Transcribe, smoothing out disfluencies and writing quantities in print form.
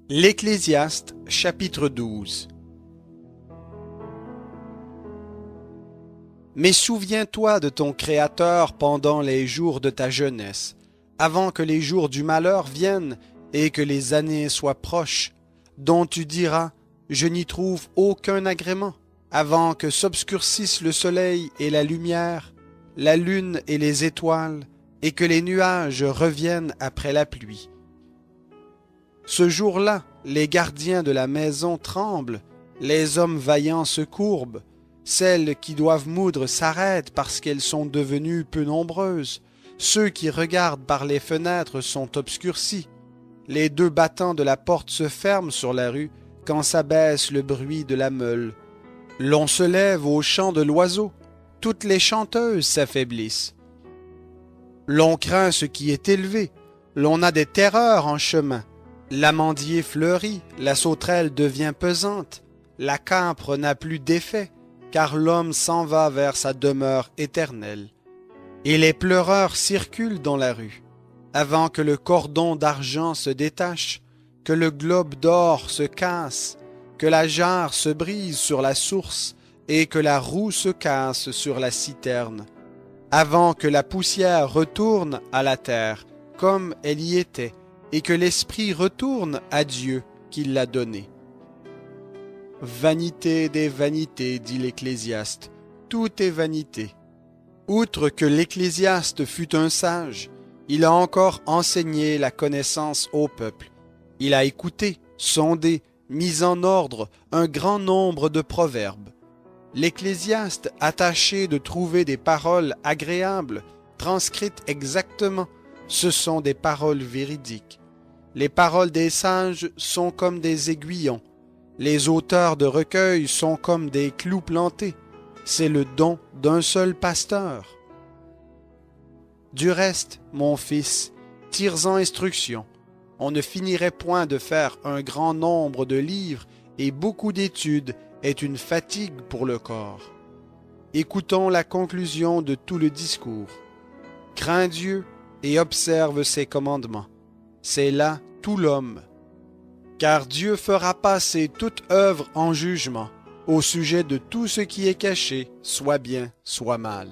L'Ecclésiaste, chapitre 12. Mais souviens-toi de ton Créateur pendant les jours de ta jeunesse, avant que les jours du malheur viennent et que les années soient proches, dont tu diras « Je n'y trouve aucun agrément », avant que s'obscurcissent le soleil et la lumière, la lune et les étoiles, et que les nuages reviennent après la pluie. Ce jour-là, les gardiens de la maison tremblent, les hommes vaillants se courbent, celles qui doivent moudre s'arrêtent parce qu'elles sont devenues peu nombreuses, ceux qui regardent par les fenêtres sont obscurcis, les deux battants de la porte se ferment sur la rue quand s'abaisse le bruit de la meule. L'on se lève au chant de l'oiseau, toutes les chanteuses s'affaiblissent. L'on craint ce qui est élevé, l'on a des terreurs en chemin. L'amandier fleurit, la sauterelle devient pesante, la câpre n'a plus d'effet, car l'homme s'en va vers sa demeure éternelle. Et les pleureurs circulent dans la rue, avant que le cordon d'argent se détache, que le globe d'or se casse, que la jarre se brise sur la source et que la roue se casse sur la citerne, avant que la poussière retourne à la terre comme elle y était, et que l'esprit retourne à Dieu qui l'a donné. Vanité des vanités, dit l'Ecclésiaste, tout est vanité. Outre que l'Ecclésiaste fut un sage, il a encore enseigné la connaissance au peuple. Il a écouté, sondé, mis en ordre un grand nombre de proverbes. L'Ecclésiaste a tâché de trouver des paroles agréables, transcrites exactement. Ce sont des paroles véridiques. Les paroles des sages sont comme des aiguillons. Les auteurs de recueils sont comme des clous plantés. C'est le don d'un seul pasteur. Du reste, mon fils, tire-en instruction. On ne finirait point de faire un grand nombre de livres et beaucoup d'études est une fatigue pour le corps. Écoutons la conclusion de tout le discours. Crains Dieu et observe ses commandements. C'est là tout l'homme. Car Dieu fera passer toute œuvre en jugement au sujet de tout ce qui est caché, soit bien, soit mal.